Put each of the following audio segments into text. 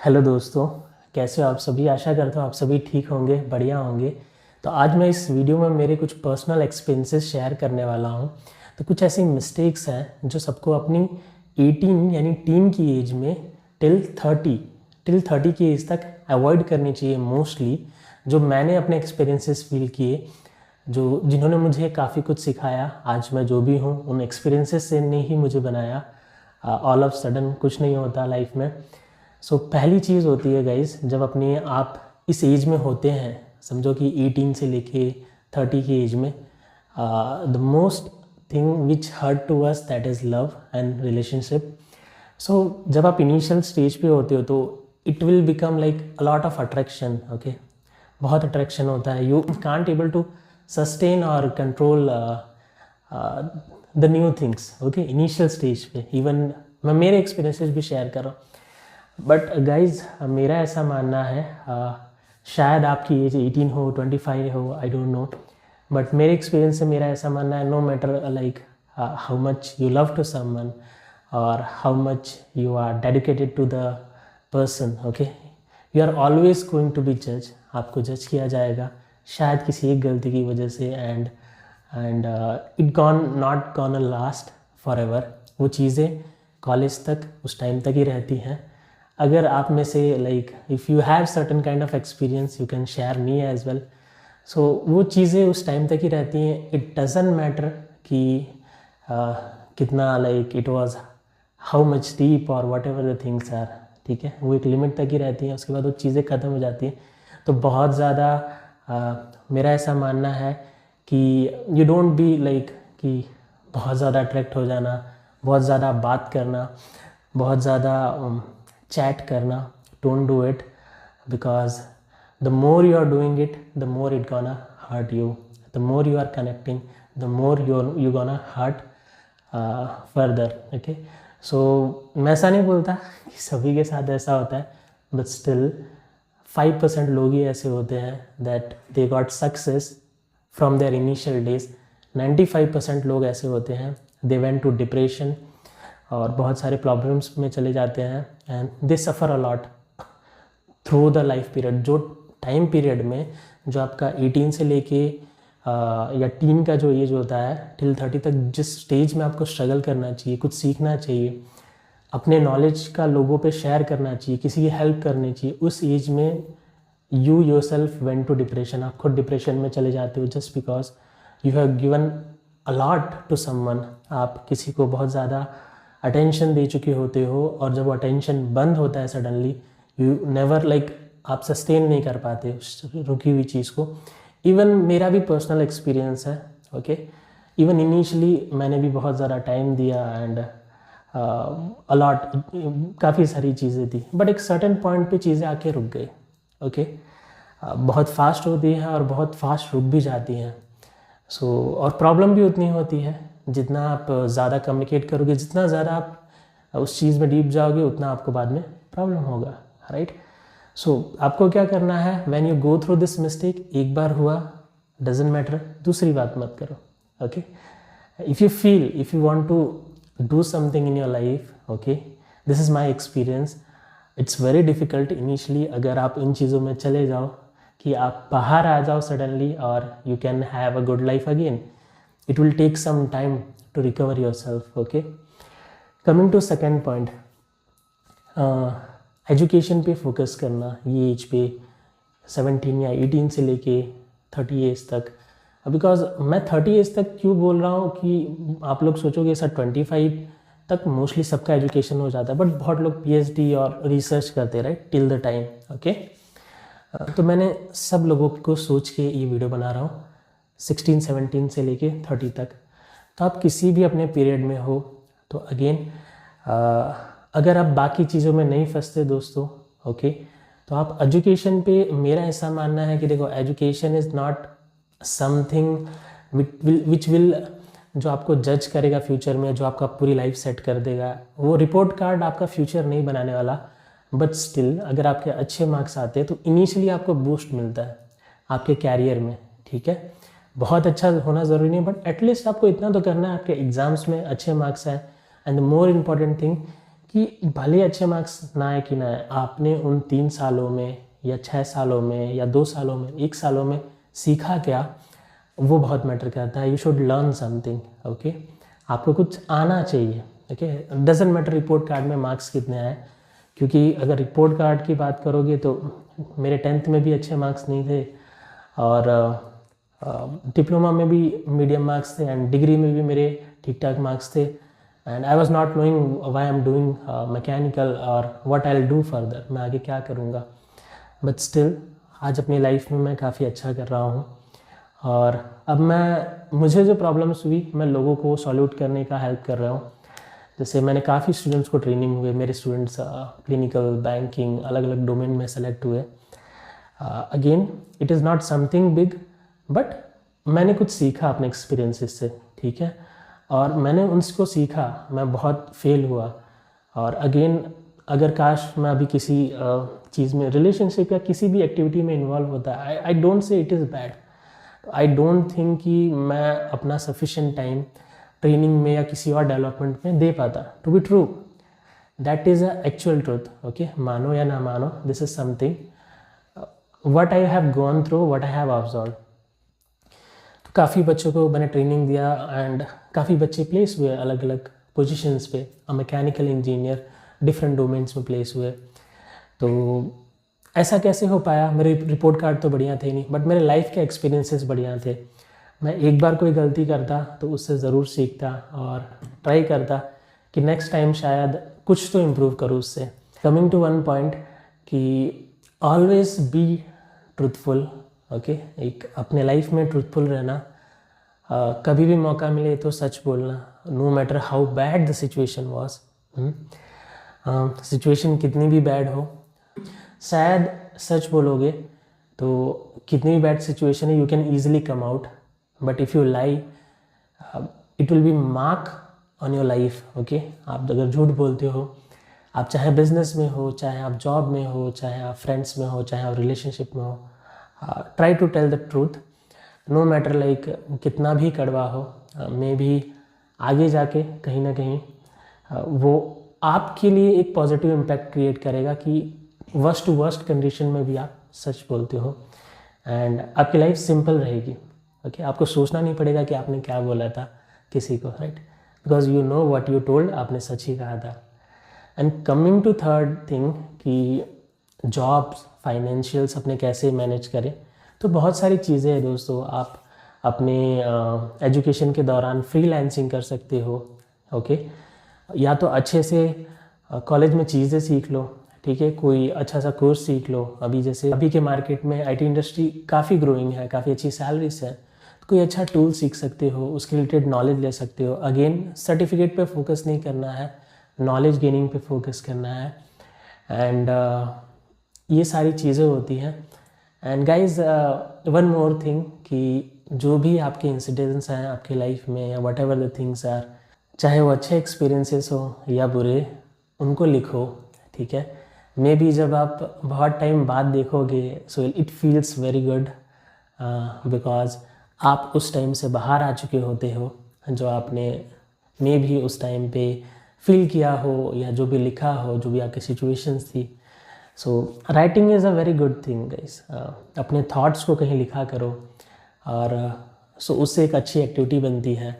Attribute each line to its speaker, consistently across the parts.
Speaker 1: Hello दोस्तों, कैसे हो आप सभी। आशा करता हूँ आप सभी ठीक होंगे, बढ़िया होंगे। तो आज मैं इस वीडियो में मेरे कुछ पर्सनल एक्सपीरियंसेस शेयर करने वाला हूँ। तो कुछ ऐसी मिस्टेक्स हैं जो सबको अपनी 18 यानी टीन की एज में टिल 30 की एज तक अवॉइड करनी चाहिए मोस्टली। जो मैंने अपने एक्सपीरियंसेस फील किए, जो जिन्होंने मुझे काफ़ी कुछ सिखाया, आज मैं जो भी हूँ उन एक्सपीरियंसेस से ने ही मुझे बनाया। ऑल ऑफ सडन कुछ नहीं होता लाइफ में। पहली चीज़ होती है गाइज, जब अपने आप इस एज में होते हैं, समझो कि 18 से लेके 30 की एज में, the most thing which hurt to us that is love and relationship. जब आप इनिशियल स्टेज पे होते हो तो it will become like a lot of attraction. Okay, बहुत अट्रैक्शन होता है। You can't able to sustain और control the new things. Okay, initial stage पे इवन मैं मेरे एक्सपीरियंसेस भी शेयर कर रहा हूँ। बट गाइज मेरा ऐसा मानना है, शायद आपकी एज 18 हो, 25 हो, आई डोंट नो, बट मेरे एक्सपीरियंस से मेरा ऐसा मानना है, no matter like how much you love to someone और how much you are dedicated to the person, okay, you are always going to be जज। आपको जज किया जाएगा शायद किसी एक गलती की वजह से, and it not gone last for ever. वो चीज़ें कॉलेज तक, उस टाइम तक ही रहती हैं। अगर आप में से like if you have certain kind of experience you can share me as well. वो चीज़ें उस टाइम तक ही रहती हैं। इट डजंट मैटर कि कितना like it was how much deep और whatever the things are, ठीक है, वो एक लिमिट तक ही रहती हैं। उसके बाद वो चीज़ें ख़त्म हो जाती हैं। तो बहुत ज़्यादा मेरा ऐसा मानना है कि यू डोंट बी लाइक कि बहुत ज़्यादा अट्रैक्ट हो जाना, बहुत ज़्यादा बात करना, बहुत ज़्यादा चैट करना, don't do it, because the more you are doing it the more it gonna hurt you. The more you are connecting the more you gonna hurt further. Okay, मैं ऐसा नहीं बोलता कि सभी के साथ ऐसा होता है, बट स्टिल 5% लोग ही ऐसे होते हैं that they got success from their initial days. 95% लोग ऐसे होते हैं दे वेंट टू डिप्रेशन और बहुत सारे प्रॉब्लम्स में चले जाते हैं, and they suffer a lot through the life period. जो टाइम पीरियड में जो आपका 18 से लेके या टीन का जो एज होता है टिल 30 तक, जिस स्टेज में आपको स्ट्रगल करना चाहिए, कुछ सीखना चाहिए, अपने नॉलेज का लोगों पे शेयर करना चाहिए, किसी की हेल्प करनी चाहिए, उस एज में you yourself went to depression. आप खुद डिप्रेशन में चले जाते हो just because you have given a lot to someone. आप किसी को बहुत ज़्यादा अटेंशन दे चुके होते हो, और जब वो अटेंशन बंद होता है सडनली, यू नेवर लाइक आप सस्टेन नहीं कर पाते उस रुकी हुई चीज़ को। इवन मेरा भी पर्सनल एक्सपीरियंस है। ओके, इवन इनिशियली मैंने भी बहुत ज़्यादा टाइम दिया एंड अलॉट, काफ़ी सारी चीज़ें थी, बट एक सर्टेन पॉइंट पे चीज़ें आके रुक गई। ओके, बहुत फास्ट होती हैं और बहुत फास्ट रुक भी जाती हैं। और प्रॉब्लम भी उतनी होती है, जितना आप ज़्यादा कम्युनिकेट करोगे, जितना ज़्यादा आप उस चीज़ में डीप जाओगे, उतना आपको बाद में प्रॉब्लम होगा, राइट। आपको क्या करना है, when you go through this mistake, एक बार हुआ डजेंट मैटर, दूसरी बात मत करो। Okay, if you want to do something in your life, okay, this is my experience, it's very difficult initially. अगर आप इन चीज़ों में चले जाओ कि आप बाहर आ जाओ सडनली और you can have a good life again, it will take some time to recover yourself. Okay, coming to second point, education पे फोकस करना ये एज पे, 17 या 18 से लेके 30 एज तक। बिकॉज मैं 30 एज तक क्यों बोल रहा हूँ कि आप लोग सोचोगे सर 25 तक मोस्टली सबका एजुकेशन हो जाता है, बट बहुत लोग PhD और रिसर्च करते हैं, right, till the time. Okay, तो मैंने सब लोगों को सोच के ये वीडियो बना रहा हूँ, 16, 17 से लेके 30 तक। तो आप किसी भी अपने पीरियड में हो तो अगेन अगर आप बाकी चीज़ों में नहीं फंसते दोस्तों, ओके, तो आप एजुकेशन पे, मेरा ऐसा मानना है कि देखो, education is not something which will जो आपको जज करेगा फ्यूचर में, जो आपका पूरी लाइफ सेट कर देगा। वो रिपोर्ट कार्ड आपका फ्यूचर नहीं बनाने वाला, बट स्टिल अगर आपके अच्छे मार्क्स आते हैं तो इनिशियली आपको बूस्ट मिलता है आपके कैरियर में, ठीक है। बहुत अच्छा होना ज़रूरी नहीं, बट एटलीस्ट आपको इतना तो करना है आपके एग्ज़ाम्स में अच्छे मार्क्स आए। And the more important thing कि भले अच्छे मार्क्स ना आए कि ना आए, आपने उन 3 सालों में या 6 सालों में या 2 सालों में 1 सालों में सीखा क्या, वो बहुत मैटर करता है। You should learn something, okay. आपको कुछ आना चाहिए, okay. Doesn't matter report card में मार्क्स कितने आए, क्योंकि अगर रिपोर्ट कार्ड की बात करोगे तो मेरे 10th में भी अच्छे मार्क्स नहीं थे, और डिप्लोमा में भी मीडियम मार्क्स थे, एंड डिग्री में भी मेरे ठीक ठाक मार्क्स थे। And I was not knowing why I am doing mechanical और what I will do further, मैं आगे क्या करूँगा। बट स्टिल आज अपनी लाइफ में मैं काफ़ी अच्छा कर रहा हूँ, और अब मुझे जो प्रॉब्लम्स हुई मैं लोगों को सॉल्यूट करने का हेल्प कर रहा हूँ। जैसे मैंने काफ़ी स्टूडेंट्स को ट्रेनिंग हुए, मेरे स्टूडेंट्स क्लिनिकल, बैंकिंग, अलग अलग डोमेन में सेलेक्ट हुए। Again it is not something big, but मैंने कुछ सीखा अपने एक्सपीरियंसेस से, ठीक है। और मैंने उनको सीखा, मैं बहुत फेल हुआ, और अगेन अगर काश मैं अभी किसी चीज़ में, रिलेशनशिप या किसी भी एक्टिविटी में इन्वॉल्व होता है, I don't say it is bad. I don't think कि मैं अपना सफिशेंट टाइम ट्रेनिंग में या किसी और डेवलपमेंट में दे पाता। To be true, that is a actual truth, okay. मानो या ना मानो, this is something what I have gone through, what I have observe. तो काफ़ी बच्चों को मैंने ट्रेनिंग दिया, एंड काफ़ी बच्चे प्लेस हुए अलग अलग पोजिशंस पे। मैकेनिकल इंजीनियर डिफरेंट डोमेन्स में प्लेस हुए। तो ऐसा कैसे हो पाया? मेरे रिपोर्ट कार्ड तो बढ़िया थे नहीं, बट मेरे लाइफ के एक्सपीरियंसेस बढ़िया थे। मैं एक बार कोई गलती करता तो उससे ज़रूर सीखता, और ट्राई करता कि नेक्स्ट टाइम शायद कुछ तो इम्प्रूव करूँ उससे। कमिंग टू वन पॉइंट, कि ऑलवेज बी ट्रूथफुल, ओके। एक अपने लाइफ में ट्रूथफुल रहना, कभी भी मौका मिले तो सच बोलना, no matter how bad the situation was. Situation कितनी भी बैड हो, शायद सच बोलोगे तो कितनी भी बैड सिचुएशन है, you can easily come out. But if you lie, it will B mark on your life, okay. आप अगर झूठ बोलते हो, आप चाहे बिजनेस में हो, चाहे आप जॉब में हो, चाहे आप फ्रेंड्स में हो, चाहे आप रिलेशनशिप में हो, try to tell the truth, no matter like कितना भी कड़वा हो। मे भी आगे जाके कहीं ना कहीं वो आपके लिए एक पॉजिटिव इम्पैक्ट क्रिएट करेगा, कि वर्स्ट टू वर्स्ट कंडीशन में भी आप सच बोलते हो, एंड आपकी लाइफ सिंपल रहेगी, ओके। आपको सोचना नहीं पड़ेगा कि आपने क्या बोला था किसी को, right, because you know what you told, आपने सच ही कहा था। And coming to third thing, कि जॉब्स, फाइनेंशियल्स अपने कैसे मैनेज करें, तो बहुत सारी चीज़ें हैं दोस्तों। आप अपने एजुकेशन के दौरान फ्रीलांसिंग कर सकते हो, ओके। या तो अच्छे से कॉलेज में चीज़ें सीख लो, ठीक है, कोई अच्छा सा कोर्स सीख लो। अभी जैसे अभी के मार्केट में आईटी इंडस्ट्री काफ़ी ग्रोइंग है, काफ़ी अच्छी सैलरीज है, तो कोई अच्छा टूल सीख सकते हो, उसके रिलेटेड नॉलेज ले सकते हो। अगेन सर्टिफिकेट पे फोकस नहीं करना है, नॉलेज गेनिंग पे फोकस करना है, एंड ये सारी चीज़ें होती हैं। And guys one more thing, कि जो भी आपके इंसिडेंट्स हैं आपकी लाइफ में, या whatever the things are, चाहे वो अच्छे एक्सपीरियंसेस हो या बुरे, उनको लिखो, ठीक है। मे बी जब आप बहुत टाइम बाद देखोगे, so it feels very good, because आप उस टाइम से बाहर आ चुके होते हो, जो आपने मे भी उस टाइम पे फील किया हो, या जो भी लिखा हो, जो भी आपकी सिचुएशंस थी। So writing is a very good thing guys. अपने थॉट्स को कहीं लिखा करो, और सो उससे एक अच्छी एक्टिविटी बनती है।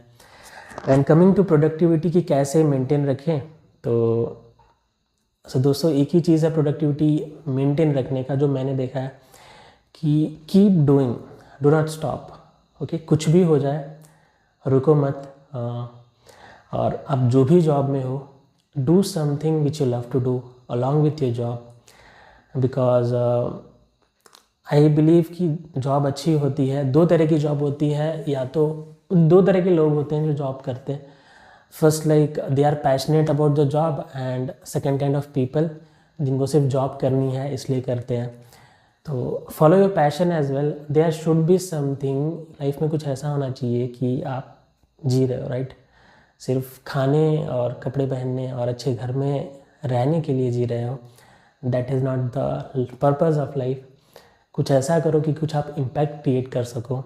Speaker 1: एंड कमिंग टू प्रोडक्टिविटी की कैसे मेंटेन रखें, तो दोस्तों एक ही चीज़ है प्रोडक्टिविटी मेंटेन रखने का, जो मैंने देखा है, कि keep doing, do not stop, okay. कुछ भी हो जाए रुको मत, और आप जो भी जॉब में हो, do something which you love to do along with your job, because I believe कि जॉब अच्छी होती है। दो तरह की जॉब होती है, या तो दो तरह के लोग होते हैं जो जॉब करते हैं। First like they are passionate about the job, and second kind of people जिनको सिर्फ जॉब करनी है इसलिए करते हैं। तो follow your passion as well, there should be something, life में कुछ ऐसा होना चाहिए कि आप जी रहे हो, राइट। सिर्फ खाने और कपड़े पहनने और अच्छे घर में रहने के लिए जी रहे हो, that is not the purpose of life. कुछ ऐसा करो कि कुछ आप इम्पैक्ट क्रिएट कर सको,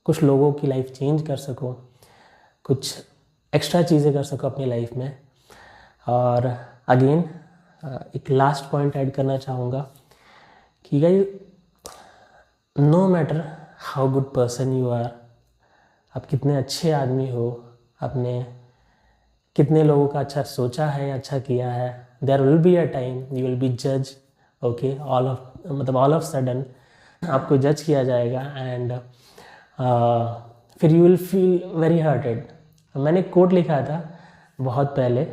Speaker 1: कुछ लोगों की लाइफ चेंज कर सको, कुछ एक्स्ट्रा चीज़ें कर सको अपनी लाइफ में। और अगेन एक लास्ट पॉइंट ऐड करना चाहूँगा कि guys, no matter how good person you are, आप कितने अच्छे आदमी हो, आपने कितने लोगों का अच्छा सोचा है, अच्छा किया है, there will be a time you will be जज, ओके, ऑल ऑफ सडन आपको जज किया जाएगा एंड फिर you will feel very hurted. मैंने एक कोट लिखा था बहुत पहले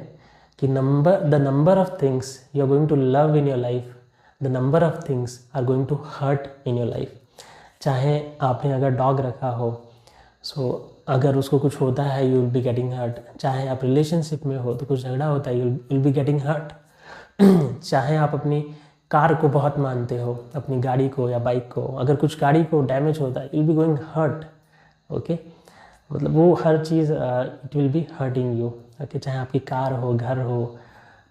Speaker 1: कि the number of things you are going to love in your life, the number of things are going to hurt in your life. चाहे आपने अगर डॉग रखा हो, सो अगर उसको कुछ होता है you will be getting hurt. चाहे आप रिलेशनशिप में हो तो कुछ झगड़ा होता है, you will be getting hurt. चाहे आप अपनी कार को बहुत मानते हो, अपनी गाड़ी को या बाइक को, अगर कुछ गाड़ी को डैमेज होता है you will be going hurt, okay. मतलब वो हर चीज़ it will be hurting you, okay. चाहे आपकी कार हो, घर हो,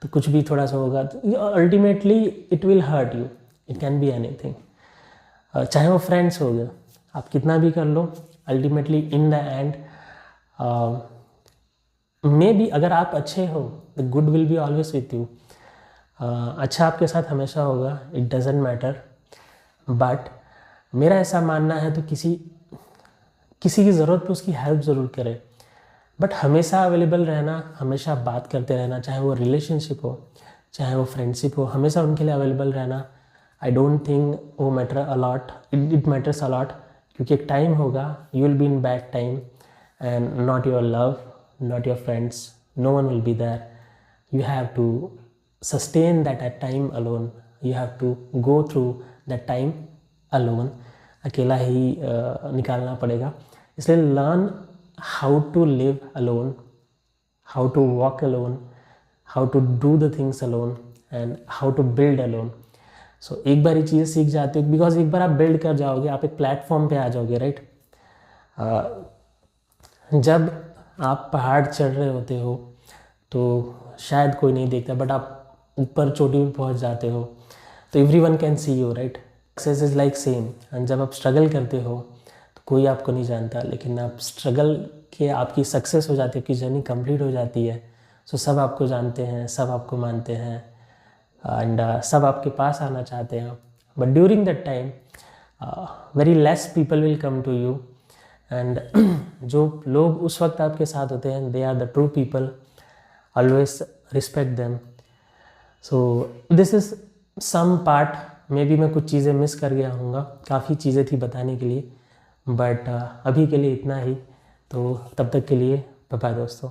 Speaker 1: तो कुछ भी थोड़ा सा होगा तो ultimately it will hurt you, it can be anything. चाहे वो फ्रेंड्स हो गए, आप कितना भी कर लो, ultimately in the end maybe अगर आप अच्छे हो the good will be always with you. अच्छा आपके साथ हमेशा होगा, इट डजेंट मैटर। बट मेरा ऐसा मानना है तो किसी की ज़रूरत पे उसकी हेल्प ज़रूर करें, बट हमेशा अवेलेबल रहना, हमेशा बात करते रहना, चाहे वो रिलेशनशिप हो चाहे वो फ्रेंडशिप हो, हमेशा उनके लिए अवेलेबल रहना, आई डोंट थिंक वो matter a lot, it matters a lot. क्योंकि एक टाइम होगा you will be in bad time and not your love, not your friends, no one will be there. You have to sustain that at time alone, you have to go through that time alone, अकेला ही निकालना पड़ेगा। इसलिए learn how to live alone, how to walk alone, how to do the things alone and how to build alone. So एक बार ये चीज़ें सीख जाते हो, बिकॉज एक बार आप बिल्ड कर जाओगे, आप एक प्लेटफॉर्म पे आ जाओगे, राइट। जब आप पहाड़ चढ़ रहे होते हो तो शायद कोई नहीं देखता, बट आप ऊपर चोटी पे पहुंच जाते हो तो everyone can see you, right. Success is like same, and जब आप स्ट्रगल करते हो तो कोई आपको नहीं जानता, लेकिन आप स्ट्रगल के आपकी सक्सेस हो जाती है, आपकी जर्नी कंप्लीट हो जाती है, सो सब आपको जानते हैं, सब आपको मानते हैं एंड सब आपके पास आना चाहते हैं। But during that time very less people will come to you and जो लोग उस वक्त आपके साथ होते हैं they are the true people, always respect them. So this is some part, maybe मैं कुछ चीज़ें मिस कर गया हूँगा, काफ़ी चीज़ें थी बताने के लिए, बट अभी के लिए इतना ही। तो तब तक के लिए बाय बाय दोस्तों।